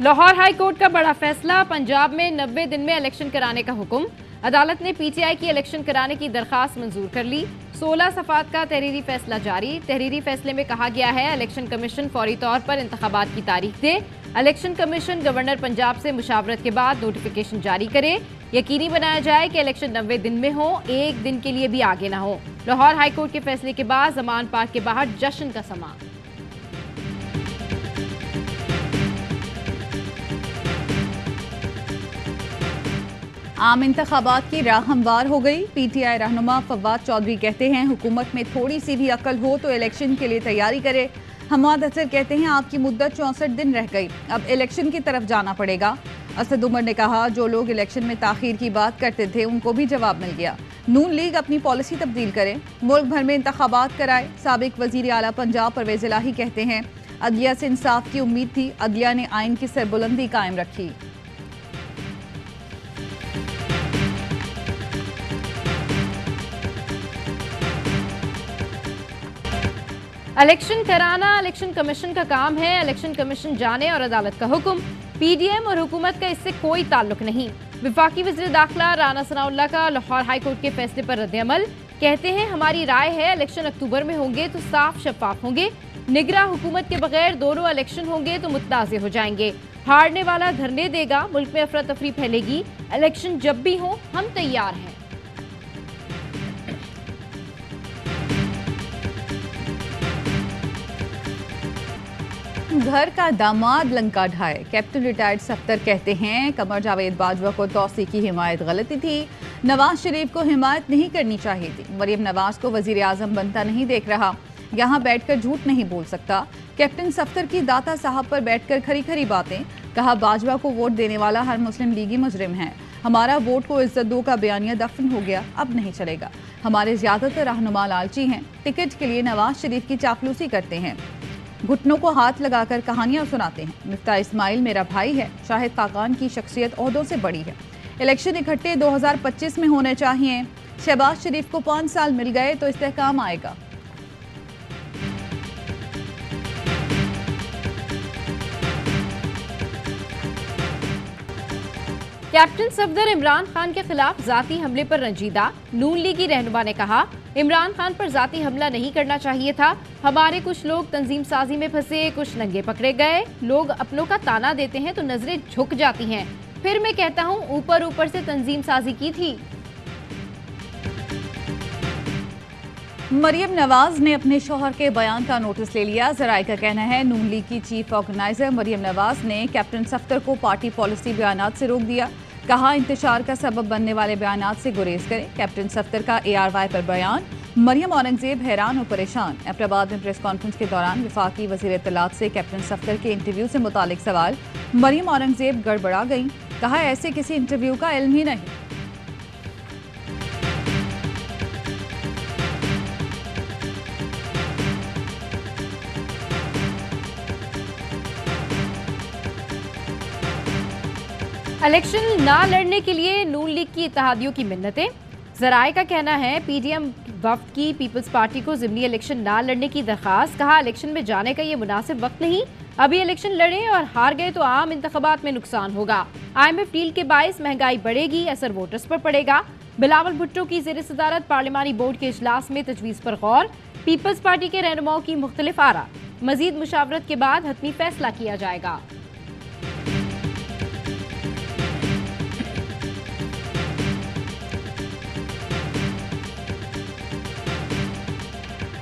Lahore high court का बड़ा फैसला, पंजाब में 90 दिन में इलेक्शन कराने का हुक्म। अदालत ने पीटीआई की इलेक्शन कराने की दरखास्त मंजूर कर ली। 16 सफ़ात का तहरीरी फैसला जारी। तहरीरी फैसले में कहा गया है इलेक्शन कमीशन फौरी तौर पर इंतखाबात की तारीख दे। इलेक्शन कमीशन गवर्नर पंजाब से मुशावरत के बाद नोटिफिकेशन जारी करे। यकीनी बनाया जाए कि इलेक्शन 90 दिन में हो, एक दिन के लिए भी आगे ना हो। लाहौर हाई कोर्ट के फैसले के बाद जमान पार्क के बाहर जश्न का समा। आम इंतखाबात की राह हमवार हो गई। पीटीआई रहनुमा फवाद चौधरी कहते हैं हुकूमत में थोड़ी सी भी अकल हो तो इलेक्शन के लिए तैयारी करे। हमाद असर कहते हैं आपकी मुद्दत 64 दिन रह गई, अब इलेक्शन की तरफ जाना पड़ेगा। असद उमर ने कहा जो लोग इलेक्शन में ताखीर की बात करते थे उनको भी जवाब मिल गया। नून लीग अपनी पॉलिसी तब्दील करे, मुल्क भर में इंतखाबात कराए। साबिक वजीर आला पंजाब परवेज इलाही कहते हैं अदलिया से इंसाफ की उम्मीद थी, अदलिया ने आइन की सरबुलंदी कायम रखी। इलेक्शन कराना इलेक्शन कमीशन का काम है, इलेक्शन कमीशन जाने और अदालत का हुक्म। पीडीएम और हुकूमत का इससे कोई ताल्लुक नहीं। विफाकी वज़ीर दाखिला राना सनाउल्लाह का लाहौर हाई कोर्ट के फैसले पर रद्द-ए-अमल। कहते हैं हमारी राय है इलेक्शन अक्टूबर में होंगे तो साफ शफाफ होंगे। निगरां हुकूमत के बगैर दोनों इलेक्शन होंगे तो मुतनाज़े हो जाएंगे। हारने वाला धरने देगा, मुल्क में अफरा तफरी फैलेगी। इलेक्शन जब भी हो हम तैयार हैं। घर का दामाद लंका ढाए, कैप्टन रिटायर्ड सफ्तर कहते हैं कमर जावेद बाजवा को तौसी की हिमायत गलती थी। नवाज शरीफ को हिमायत नहीं करनी चाहिए थी। मरियम नवाज को वजीर आजम बनता नहीं देख रहा, यहाँ बैठकर झूठ नहीं बोल सकता। कैप्टन सफ्तर की दाता साहब पर बैठकर खरी खरी बातें। कहा बाजवा को वोट देने वाला हर मुस्लिम लीगी मुजरिम है। हमारा वोट को इज्जत दो का बयानिया दफन हो गया, अब नहीं चलेगा। हमारे ज्यादातर रहनुमा लालची हैं, टिकट के लिए नवाज शरीफ की चापलूसी करते हैं, घुटनों को हाथ लगाकर कहानियां सुनाते हैं। मिफ्ता इस्माइल मेरा भाई है, शाहिद खाकान की शख्सियत ओहदों से बड़ी है। इलेक्शन इकट्ठे 2025 में होने चाहिए। शहबाज शरीफ को 5 साल मिल गए तो इस्तेहकाम आएगा। कैप्टन सफदर इमरान खान के खिलाफ जाती हमले पर रंजीदा। नून लीग की रहनुमा ने कहा इमरान खान पर जाती हमला नहीं करना चाहिए था। हमारे कुछ लोग तंजीम साजी में फंसे, कुछ नंगे पकड़े गए। लोग अपनों का ताना देते हैं तो नजरें झुक जाती हैं। फिर मैं कहता हूं ऊपर ऊपर से तंजीम साजी की थी। मरियम नवाज ने अपने शौहर के बयान का नोटिस ले लिया। जराये का कहना है नून लीग की चीफ ऑर्गेनाइजर मरियम नवाज ने कैप्टन सफ्तर को पार्टी पॉलिसी बयानात से रोक दिया। कहा इंतशार का सबब बनने वाले बयानात से गुरेज करें। कैप्टन सफ्तर का ARY पर बयान। मरियम औरंगजेब हैरान और परेशान। एबटाबाद में प्रेस कॉन्फ्रेंस के दौरान विफाकी वजीर इत्तलात से कैप्टन सफ्तर के इंटरव्यू से मुतालिक सवाल। मरियम औरंगजेब गड़बड़ा गई। कहा ऐसे किसी इंटरव्यू का इल्म ही नहीं। इलेक्शन ना लड़ने के लिए नून लीग की इत्तेहादियों की मिन्नतें। जराये का कहना है पीडीएम वफ्द की पीपल्स पार्टी को ज़िमनी इलेक्शन ना लड़ने की दरखास्त। कहा इलेक्शन में जाने का ये मुनासिब वक्त नहीं, अभी इलेक्शन लड़ें और हार गए तो आम इंतखाबात में नुकसान होगा। IMF डील के बाइस महंगाई बढ़ेगी, असर वोटर्स पर पड़ेगा। बिलावल भुट्टो की ज़ेर सदारत पार्लिमानी बोर्ड के इजलास में तजवीज़ पर गौर। पीपल्स पार्टी के रहनुमाओं की मुख्तलिफ आरा। मजीद मुशावरत के बाद हतमी फैसला किया जाएगा।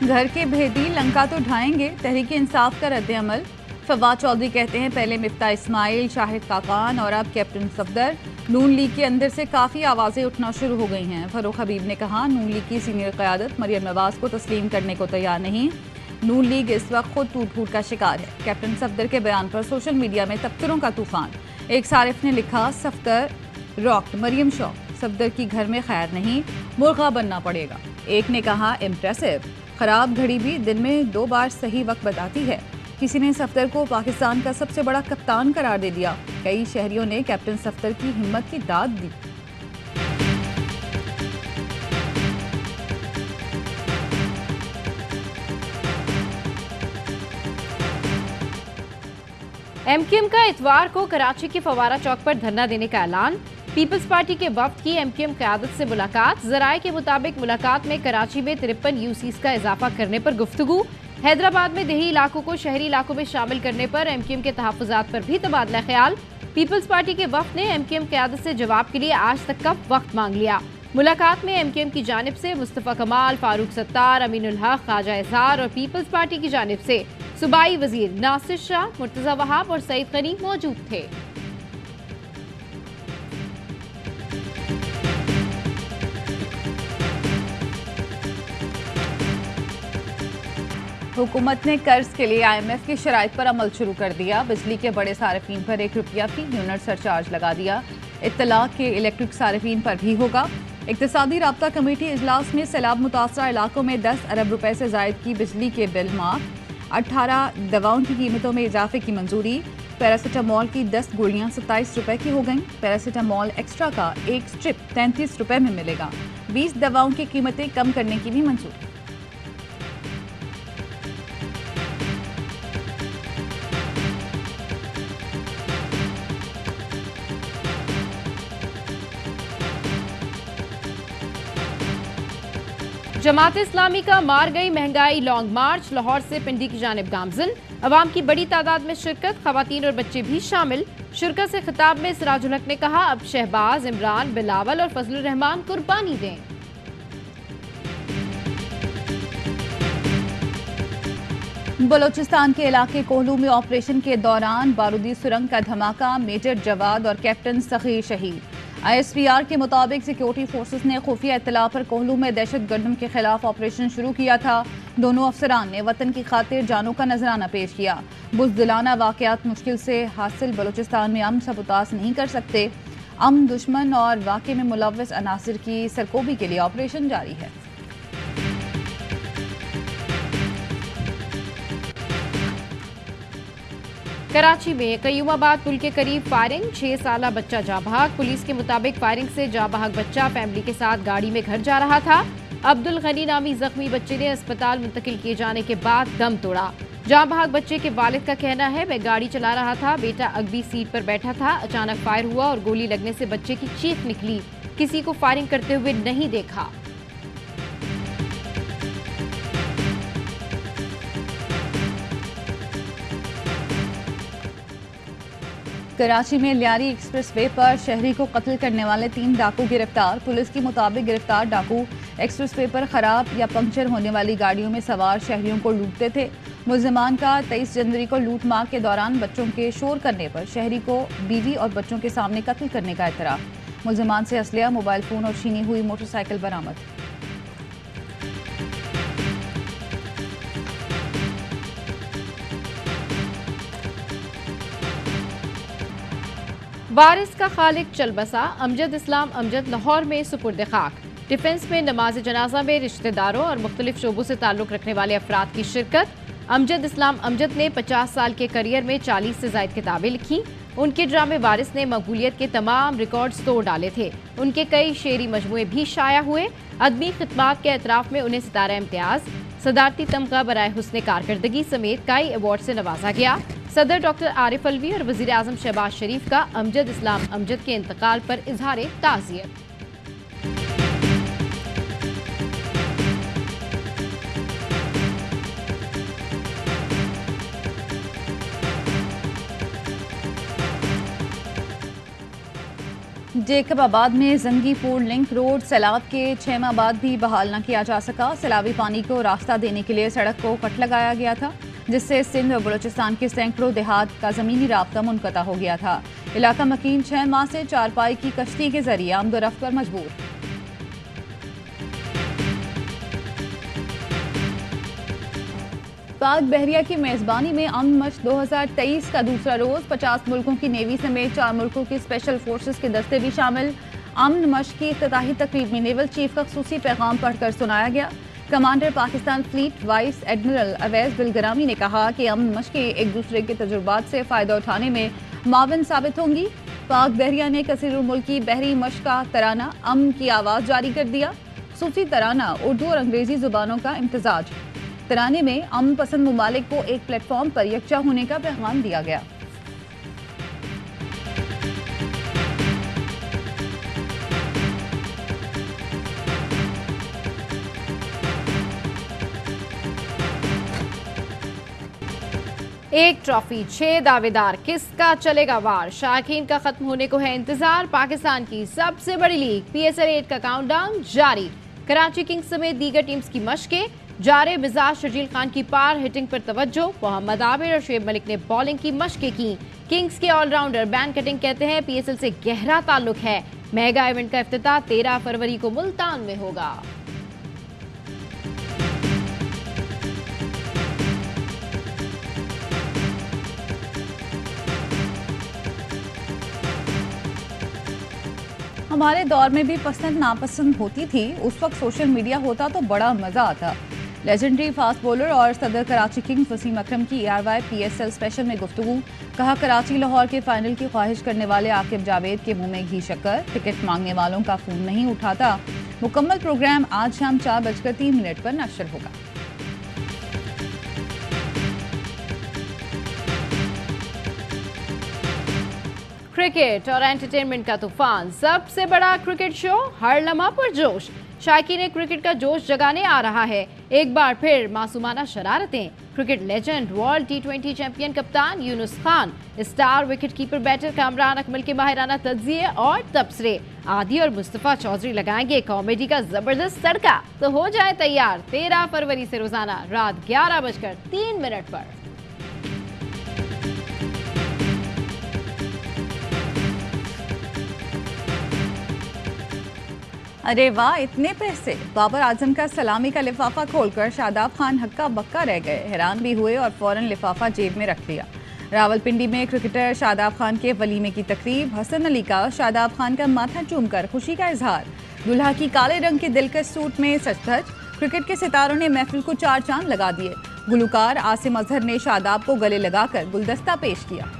घर के भेदी लंका तो ढाएंगे, तहरीक इंसाफ का रद्द-ए-अमल। फवाद चौधरी कहते हैं पहले मिफ्ता इस्माइल, शाहिद खाकान और अब कैप्टन सफदर। नून लीग के अंदर से काफ़ी आवाज़ें उठना शुरू हो गई हैं। फरूख हबीब ने कहा नून लीग की सीनियर क़यादत मरियम नवाज को तस्लीम करने को तैयार नहीं। नून लीग इस वक्त खुद टूट फूट का शिकार है। कैप्टन सफदर के बयान पर सोशल मीडिया में तबसरों का तूफान। एक सारिफ ने लिखा सफदर रॉक्ड, मरियम शॉक, सफदर की घर में खैर नहीं, मुर्गा बनना पड़ेगा। एक ने कहा इम्प्रेसिव, खराब घड़ी भी दिन में 2 बार सही वक्त बताती है। किसी ने सफदर को पाकिस्तान का सबसे बड़ा कप्तान करार दे दिया। कई शहरियों ने कैप्टन सफदर की हिम्मत की दाद दी। एमक्यूएम का इतवार को कराची के फवारा चौक पर धरना देने का ऐलान। पीपल्स पार्टी के वफ्द की एमक्यूएम क़यादत से मुलाकात। ज़राए के मुताबिक मुलाकात में कराची में 53 यूसीज का इजाफा करने पर गुफ्तगू। हैदराबाद में देही इलाकों को शहरी इलाकों में शामिल करने पर एमक्यूएम के तहफ़्फ़ुज़ात पर भी तबादला ख्याल। पीपल्स पार्टी के वफ्द ने एमक्यूएम क़यादत से जवाब के लिए आज तक का वक्त मांग लिया। मुलाकात में एमक्यूएम की जानिब से मुस्तफ़ा कमाल, फारूक सत्तार, अमीनुल हक, ख्वाजा इज़हार और पीपल्स पार्टी की जानिब से सूबाई वजीर नासिर शाह, मुर्तज़ा वहाब और सईद गनी मौजूद थे। हुकूमत ने कर्ज के लिए IMF की शराइत पर अमल शुरू कर दिया। बिजली के बड़े सार्फिन पर ₹1 फी यूनिट सरचार्ज लगा दिया। इत्तलाक के इलेक्ट्रिक सार्फिन पर भी होगा। इक़्तिसादी राब्ता कमेटी इजलास में सैलाब मुतासरा इलाकों में 10 अरब रुपए से जायद की बिजली के बिल माफ। 18 दवाओं की कीमतों में इजाफे की मंजूरी। पैरासीटामोल की 10 गोलियां 27 रुपए की हो गईं। पैरासीटामोल एक्स्ट्रा का एक स्ट्रिप 33 रुपए में मिलेगा। 20 दवाओं की कीमतें कम करने की भी मंजूरी। जमात इस्लामी का मार गई महंगाई लॉन्ग मार्च। लाहौर से पिंडी की जानिब गामजन। अवाम की बड़ी तादाद में शिरकत, खवातीन और बच्चे भी शामिल। शुरका से खिताब में सिराजुल हक ने कहा, अब शहबाज, इमरान, बिलावल और फजलुर रहमान कुर्बानी दें। बलोचिस्तान के इलाके कोहलू में ऑपरेशन के दौरान बारूदी सुरंग का धमाका, मेजर जवाद और कैप्टन सखी शहीद। ISPR के मुताबिक सिक्योरिटी फोर्सेस ने खुफिया इत्तला पर कोहलू में दहशतगर्दों के खिलाफ ऑपरेशन शुरू किया था। दोनों अफसरान ने वतन की खातिर जानों का नजराना पेश किया। बुज़दिलाना वाक़यात मुश्किल से हासिल बलोचिस्तान में अमन सबूतास नहीं कर सकते। अमन दुश्मन और वाक़े में मुलव्वस अनासिर की सरकोबी के लिए ऑपरेशन जारी है। कराची में कयूमाबाद पुल के करीब फायरिंग, 6 साला बच्चा जाँ बहक। पुलिस के मुताबिक फायरिंग से जाँ बहक बच्चा फैमिली के साथ गाड़ी में घर जा रहा था। अब्दुल गनी नामी जख्मी बच्चे ने अस्पताल मुंतकिल किए जाने के बाद दम तोड़ा। जाँ बहक बच्चे के वालिद का कहना है, मैं गाड़ी चला रहा था, बेटा अगली सीट पर बैठा था, अचानक फायर हुआ और गोली लगने से बच्चे की चीख निकली। किसी को फायरिंग करते हुए नहीं देखा। कराची में लियारी एक्सप्रेस वे पर शहरी को कत्ल करने वाले 3 डाकू गिरफ्तार। पुलिस के मुताबिक गिरफ्तार डाकू एक्सप्रेस वे पर खराब या पंक्चर होने वाली गाड़ियों में सवार शहरियों को लूटते थे। मुल्जिमान का 23 जनवरी को लूट मार के दौरान बच्चों के शोर करने पर शहरी को बीवी और बच्चों के सामने कत्ल करने का इतराफ़। मुल्जिमान से असलिया, मोबाइल फ़ोन और छीनी हुई मोटरसाइकिल बरामद। वारिस का खालिक चल बसा, अमजद इस्लाम अमजद लाहौर में सुपुर्द खाक। डिफेंस में नमाज जनाजा में रिश्तेदारों और मुख्तलिफ शोबों से ताल्लुक़ रखने वाले अफराद की शिरकत। अमजद इस्लाम अमजद ने 50 साल के करियर में 40 से ज़ायद किताबें लिखी। उनके ड्रामे वारिस ने मकबूलियत के तमाम रिकॉर्ड्स तोड़ डाले थे। उनके कई शेरी मजमूए भी शाया हुए। अदबी खिदमात के एतराफ़ में उन्हें सितारा इम्तियाज़, सदारती तमगा बराए हुस्न कारकर्दगी समेत कई अवार्ड से नवाजा गया। सदर डॉक्टर आरिफ अलवी और वज़ीर आज़म शहबाज शरीफ का अमजद इस्लाम अमजद के इंतकाल पर इजहार ताज़ियत। जेकबाबाद में जंगीपुर लिंक रोड सैलाब के 6 माह बाद भी बहाल न किया जा सका। सैलाबी पानी को रास्ता देने के लिए सड़क को कट लगाया गया था, जिससे सिंध और बलूचिस्तान के सैकड़ों देहात का ज़मीनी राब्ता मुनक़ता हो गया था। इलाका मकीन 6 माह से चारपाई की कश्ती के जरिए आमदोरफ्त पर मजबूर। पाक बहरिया की मेज़बानी में अमन मश 2023 का दूसरा रोज़ 50 मुल्कों की नेवी समेत 4 मुल्कों की स्पेशल फोर्सेस के दस्ते भी शामिल। अमन मश की इफ्तिताही तकरीब में नेवल चीफ का खुसूसी पैगाम पढ़कर सुनाया गया। Commander Pakistan fleet vice admiral Awais Bilgrami ने कहा कि अमन मशकें एक दूसरे के तजुर्बात से फ़ायदा उठाने में माविन साबित होंगी। पाक बहरिया ने कसीरुल मुल्की बहरी मश का तराना अमन की आवाज़ जारी कर दिया। खुसूसी तराना उर्दू और अंग्रेज़ी ज़ुबानों का इम्तजाज। तराने में अमन पसंद ममालिक को एक प्लेटफॉर्म पर यकजा होने का पैगाम दिया गया। एक ट्रॉफी, 6 दावेदार, किसका चलेगा वार? शायकीन का खत्म होने को है इंतजार। पाकिस्तान की सबसे बड़ी लीग PSL 8 का काउंटडाउन जारी। कराची किंग्स समेत दीगर टीम्स की मशकें जारे मिजाज। शर्जील खान की पार हिटिंग पर तवज्जो। मोहम्मद आबिद और शुएब मलिक ने बॉलिंग की मशकें की। किंग्स के ऑलराउंडर बैन कटिंग कहते हैं PSL से गहरा ताल्लुक है। मेगा इवेंट का इफ्तिताह 13 फरवरी को मुल्तान में होगा। हमारे दौर में भी पसंद नापसंद होती थी, उस वक्त सोशल मीडिया होता तो बड़ा मजा आता। लेजेंडरी फास्ट बॉलर और सदर कराची किंग्स वसीम अकरम की ERY PSL स्पेशल में गुफ्तगू। कहा, कराची लाहौर के फाइनल की ख्वाहिश करने वाले आकिब जावेद के मुंह में घी शक्कर, टिकट मांगने वालों का फोन नहीं उठाता। मुकम्मल प्रोग्राम आज शाम 4:03 पर नशर होगा। क्रिकेट और एंटरटेनमेंट का तूफान, सबसे बड़ा क्रिकेट शो, हर लम्हा पर जोश। शायकीन क्रिकेट का जोश जगाने आ रहा है एक बार फिर मासूमाना शरारतें। Cricket legend, world T20 champion कप्तान Younis Khan, star wicket keeper batter Kamran Akmal के माहिराना तज्जिए और तबसरे। आदि और मुस्तफा चौधरी लगाएंगे कॉमेडी का जबरदस्त तड़का। तो हो जाए तैयार 13 फरवरी से रोजाना रात 11:03 पर। अरे वाह, इतने पैसे! बाबर आजम का सलामी का लिफाफा खोलकर शादाब खान हक्का बक्का रह गए। हैरान भी हुए और फौरन लिफाफा जेब में रख लिया। रावलपिंडी में क्रिकेटर शादाब खान के वलीमे की तकरीब। हसन अली का शादाब खान का माथा चूमकर खुशी का इजहार। दुल्हा की काले रंग के दिलकश सूट में सच-धज। क्रिकेट के सितारों ने महफिल को 4 चांद लगा दिए। गुलकार आसिम अजहर ने शादाब को गले लगाकर गुलदस्ता पेश किया।